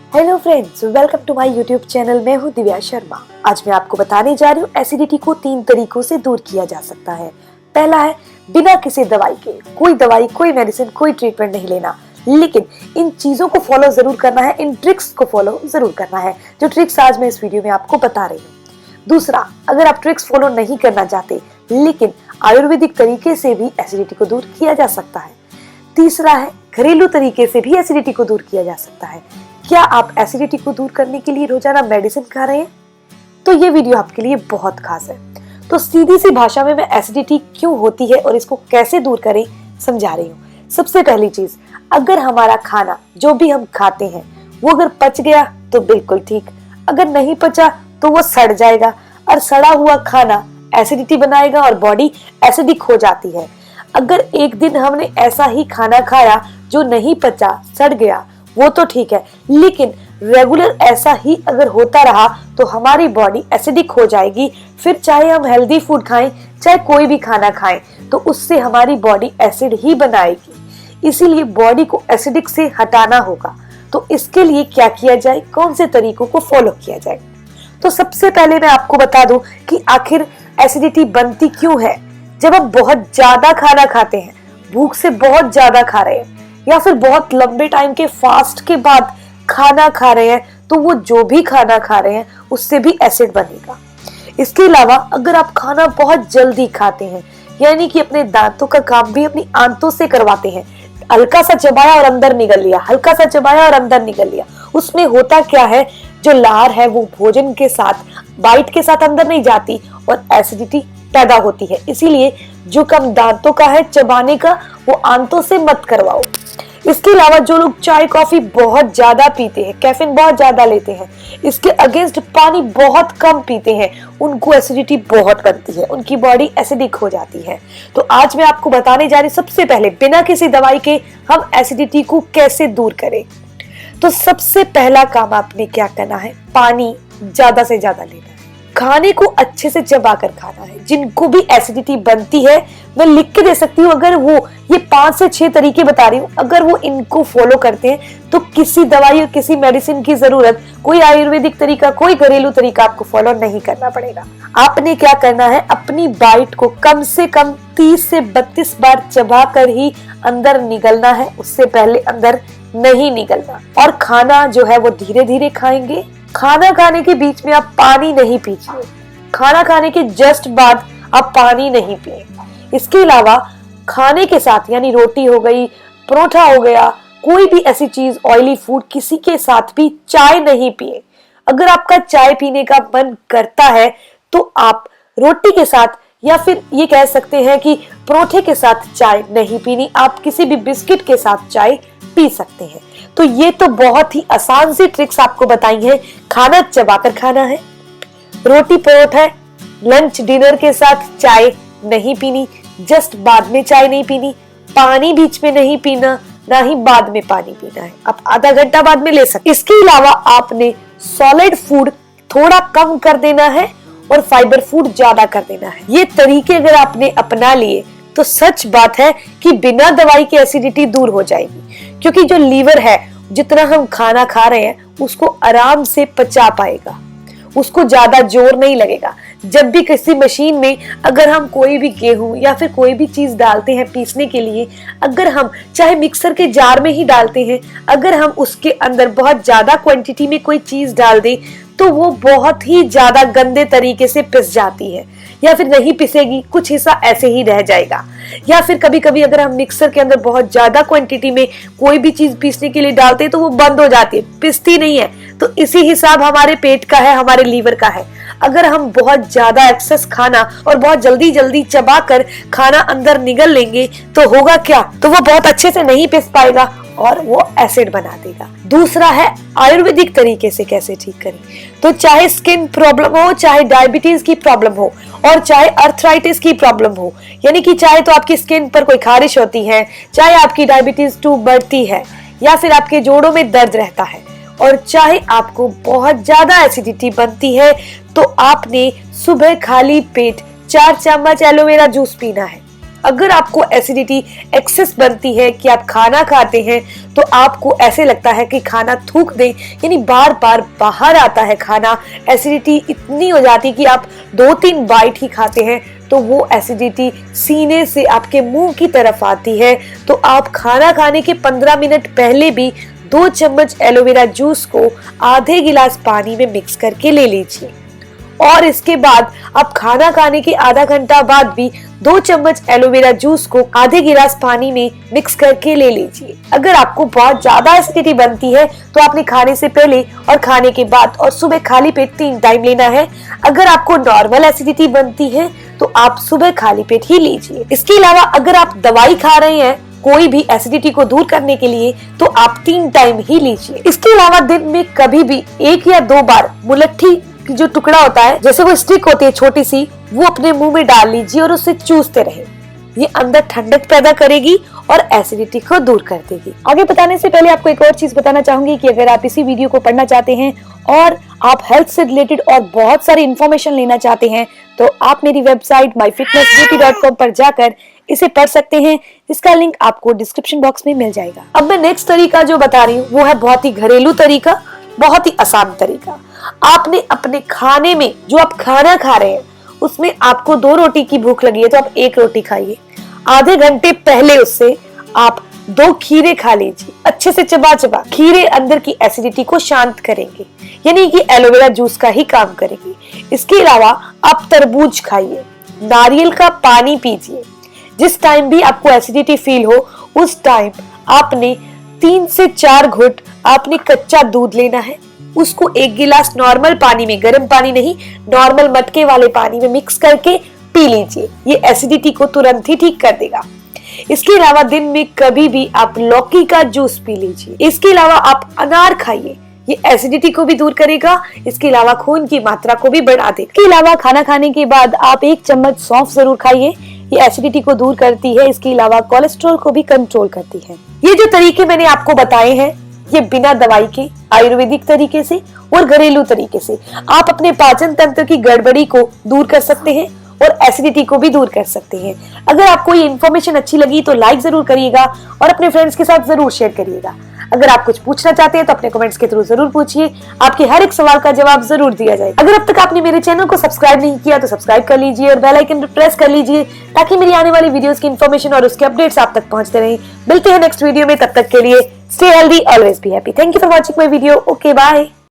Hello friends, welcome to my YouTube channel. मैं हूं दिव्या शर्मा। आज मैं आपको बताने जा रही हूं एसिडिटी को 3 तरीकों से दूर किया जा सकता है। पहला है बिना किसी दवाई के। कोई दवाई, कोई मेडिसिन, कोई ट्रीटमेंट नहीं लेना, लेकिन इन चीजों को फॉलो जरूर करना है, इन ट्रिक्स को फॉलो जरूर करना है, जो ट्रिक्स आज मैं इस वीडियो में आपको बता रही हूँ। दूसरा, अगर आप ट्रिक्स फॉलो नहीं करना चाहते, लेकिन आयुर्वेदिक तरीके से भी एसिडिटी को दूर किया जा सकता है। तीसरा है घरेलू तरीके से भी एसिडिटी को दूर किया जा सकता है। क्या आप एसिडिटी को दूर करने के लिए रोजाना मेडिसिन खा रहे हैं? तो ये वीडियो आपके लिए बहुत खास है। तो सीधी सी भाषा में मैं एसिडिटी क्यों होती है और इसको कैसे दूर करें समझा रही हूँ। सबसे पहली चीज, अगर हमारा खाना जो भी हम खाते हैं वो अगर पच गया तो बिल्कुल ठीक, अगर नहीं पचा तो वो सड़ जाएगा, और सड़ा हुआ खाना एसिडिटी बनाएगा और बॉडी एसिडिक हो जाती है। अगर एक दिन हमने ऐसा ही खाना खाया जो नहीं पचा, सड़ गया, वो तो ठीक है, लेकिन रेगुलर ऐसा ही अगर होता रहा तो हमारी बॉडी एसिडिक हो जाएगी। फिर चाहे हम हेल्दी फूड खाएं, चाहे कोई भी खाना खाएं, तो उससे हमारी बॉडी एसिड ही बनाएगी। इसीलिए बॉडी को एसिडिक से हटाना होगा। तो इसके लिए क्या किया जाए, कौन से तरीकों को फॉलो किया जाए? तो सबसे पहले मैं आपको बता दूं कि आखिर एसिडिटी बनती क्यों है। जब हम बहुत ज्यादा खाना खाते हैं, भूख से बहुत ज्यादा खा रहे हैं, या फिर बहुत लंबे टाइम के फास्ट के बाद खाना खा रहे हैं, तो वो जो भी खाना खा रहे हैं उससे भी एसिड बनेगा। इसके अलावा अगर आप खाना बहुत जल्दी खाते हैं, यानी कि अपने दांतों का काम भी अपनी आंतों से करवाते हैं, हल्का सा चबाया और अंदर निगल लिया, हल्का सा चबाया और अंदर निगल लिया, उसमें होता क्या है, जो लार है वो भोजन के साथ, बाइट के साथ अंदर नहीं जाती और एसिडिटी पैदा होती है। इसीलिए जो काम दांतों का है, चबाने का, वो आंतों से मत करवाओ। इसके अलावा जो लोग चाय कॉफी बहुत ज्यादा पीते हैं, कैफीन बहुत ज्यादा लेते हैं, इसके अगेंस्ट पानी बहुत कम पीते हैं, उनको एसिडिटी बहुत बनती है, उनकी बॉडी एसिडिक हो जाती है। तो आज मैं आपको बताने जा रही हूं, सबसे पहले बिना किसी दवाई के हम एसिडिटी को कैसे दूर करें। तो सबसे पहला काम आपने क्या करना है, पानी ज्यादा से ज्यादा लेना है। खाने को अच्छे से चबाकर खाना है। जिनको भी एसिडिटी बनती है, मैं लिख के दे सकती हूँ, अगर वो ये 5 से 6 तरीके बता रही हूँ, अगर वो इनको फॉलो करते हैं तो किसी दवाई और किसी मेडिसिन की जरूरत, कोई आयुर्वेदिक तरीका, कोई घरेलू तरीका आपको फॉलो नहीं करना पड़ेगा। आपने क्या करना है, अपनी बाइट को कम से कम 30 से 32 बार चबा कर ही अंदर निगलना है, उससे पहले अंदर नहीं निगलना। और खाना जो है वो धीरे धीरे खाएंगे। खाना खाने के बीच में आप पानी नहीं पीजिए, खाना खाने के जस्ट बाद आप पानी नहीं पिए। इसके अलावा खाने के साथ, यानी रोटी हो गई, परोठा हो गया, कोई भी ऐसी चीज, ऑयली फूड, किसी के साथ भी चाय नहीं पिए। अगर आपका चाय पीने का मन करता है तो आप रोटी के साथ, या फिर ये कह सकते हैं कि परोठे के साथ चाय नहीं पीनी, आप किसी भी बिस्किट के साथ चाय पी सकते हैं। तो ये तो बहुत ही आसान सी ट्रिक्स आपको बताई है। खाना चबाकर खाना है, रोटी परोठा, लंच डिनर के साथ चाय नहीं पीनी, जस्ट बाद में चाय नहीं पीनी, पानी बीच में नहीं पीना, ना ही बाद में पानी पीना है, आप आधा घंटा बाद में ले सकते। इसके अलावा आपने सॉलिड फूड थोड़ा कम कर देना है और फाइबर फूड ज्यादा कर देना है। ये तरीके अगर आपने अपना लिए तो सच बात है कि बिना दवाई के एसिडिटी दूर हो जाएगी, क्योंकि जो लीवर है, जितना हम खाना खा रहे हैं उसको आराम से पचा पाएगा, उसको ज्यादा जोर नहीं लगेगा। जब भी किसी मशीन में अगर हम कोई भी गेहूं या फिर कोई भी चीज डालते हैं पीसने के लिए, अगर हम चाहे मिक्सर के जार में ही डालते हैं, अगर हम उसके अंदर बहुत ज्यादा क्वांटिटी में कोई चीज डाल दें तो वो बहुत ही ज्यादा गंदे तरीके से पिस जाती है, या फिर नहीं पिसेगी, कुछ हिस्सा ऐसे ही रह जाएगा। या फिर कभी कभी अगर हम मिक्सर के अंदर बहुत ज्यादा क्वांटिटी में कोई भी चीज पीसने के लिए डालते हैं तो वो बंद हो जाती है, पिसती नहीं है। तो इसी हिसाब हमारे पेट का है, हमारे लीवर का है। अगर हम बहुत ज्यादा एक्सेस खाना और बहुत जल्दी जल्दी चबा कर खाना अंदर निगल लेंगे तो होगा क्या, तो वो बहुत अच्छे से नहीं पिस पाएगा और वो एसिड बना देगा। दूसरा है आयुर्वेदिक तरीके से कैसे ठीक करें। तो चाहे स्किन प्रॉब्लम हो, चाहे डायबिटीज की प्रॉब्लम हो, और चाहे अर्थराइटिस की प्रॉब्लम हो, यानी कि चाहे तो आपकी स्किन पर कोई खारिश होती है, चाहे आपकी डायबिटीज 2 बढ़ती है, या फिर आपके जोड़ों में दर्द रहता है, और चाहे आपको बहुत ज्यादा एसिडिटी बनती है, तो आपने सुबह खाली पेट 4 चम्मच एलोवेरा जूस पीना है। अगर आपको एसिडिटी एक्सेस बनती है कि आप खाना खाते हैं तो आपको ऐसे लगता है कि खाना थूक दें, यानी बार बार बाहर आता है खाना, एसिडिटी इतनी हो जाती है कि आप 2-3 बाइट ही खाते हैं तो वो एसिडिटी सीने से आपके मुंह की तरफ आती है, तो आप खाना खाने के 15 मिनट पहले भी 2 चम्मच एलोवेरा जूस को आधे गिलास पानी में मिक्स करके ले लीजिए। और इसके बाद आप खाना खाने के आधा घंटा बाद भी 2 चम्मच एलोवेरा जूस को आधे गिलास पानी में मिक्स करके ले लीजिए। अगर आपको बहुत ज्यादा एसिडिटी बनती है तो आपने खाने से पहले और खाने के बाद और सुबह खाली पेट 3 टाइम लेना है। अगर आपको नॉर्मल एसिडिटी बनती है तो आप सुबह खाली पेट ही लीजिए। इसके अलावा अगर आप दवाई खा रहे हैं कोई भी एसिडिटी को दूर करने के लिए तो आप 3 टाइम ही लीजिए। इसके अलावा दिन में कभी भी 1 या 2 बार मुलट्ठी की जो टुकड़ा होता है, जैसे वो स्टिक होती है छोटी सी, वो अपने मुंह में डाल लीजिए और उसे चूसते रहे। ये अंदर ठंडक पैदा करेगी और एसिडिटी को दूर कर देगी। आगे बताने से पहले आपको एक और चीज बताना चाहूंगी कि अगर आप इसी वीडियो को पढ़ना चाहते हैं और आप हेल्थ से रिलेटेड और बहुत सारी इंफॉर्मेशन लेना चाहते हैं तो आप मेरी वेबसाइट myfitnessbeauty.com पर जाकर इसे पढ़ सकते हैं, जिसका लिंक आपको डिस्क्रिप्शन बॉक्स में मिल जाएगा। अब मैं नेक्स्ट तरीका जो बता रही हूँ वो है बहुत ही घरेलू तरीका, बहुत ही आसान तरीका। आपने अपने खाने में जो आप खाना खा रहे हैं उसमें आपको 2 रोटी की भूख लगी है तो आप 1 रोटी खाइए। आधे घंटे पहले उससे आप 2 खीरे खा लीजिए, अच्छे से चबा चबा। खीरे अंदर की एसिडिटी को शांत करेंगे, यानी कि एलोवेरा जूस का ही काम करेंगे। इसके अलावा आप तरबूज खाइए, नारियल का पानी पीजिए। जिस टाइम भी आपको एसिडिटी फील हो उस टाइम आपने 3 से 4 घुट आपने कच्चा दूध लेना है, उसको 1 गिलास नॉर्मल पानी में, गर्म पानी नहीं, नॉर्मल मटके वाले पानी में मिक्स करके पी लीजिए। ये एसिडिटी को तुरंत ही ठीक कर देगा। इसके अलावा दिन में कभी भी आप लौकी का जूस पी लीजिए। इसके अलावा आप अनार खाइए, ये एसिडिटी को भी दूर करेगा, इसके अलावा खून की मात्रा को भी बढ़ा देगा। इसके अलावा खाना खाने के बाद आप 1 चम्मच सौंफ जरूर खाइए, ये एसिडिटी को दूर करती है, इसके अलावा कोलेस्ट्रॉल को भी कंट्रोल करती है। ये जो तरीके मैंने आपको बताए हैं ये बिना दवाई के आयुर्वेदिक तरीके से और घरेलू तरीके से आप अपने पाचन तंत्र की गड़बड़ी को दूर कर सकते हैं और एसिडिटी को भी दूर कर सकते हैं। अगर आपको ये इन्फॉर्मेशन अच्छी लगी तो लाइक जरूर करिएगा और अपने फ्रेंड्स के साथ जरूर शेयर करिएगा। अगर आप कुछ पूछना चाहते हैं तो अपने कमेंट्स के थ्रू जरूर पूछिए, आपके हर एक सवाल का जवाब जरूर दिया जाएगा। अगर अब तक आपने मेरे चैनल को सब्सक्राइब नहीं किया तो सब्सक्राइब कर लीजिए और बेल आइकन पर प्रेस कर लीजिए ताकि मेरी आने वाली वीडियोस की इन्फॉर्मेशन और उसके अपडेट्स आप तक पहुंचते रहें। मिलते हैं नेक्स्ट वीडियो में, तब तक के लिए stay healthy, always be happy. Thank you for watching my video. Okay, bye.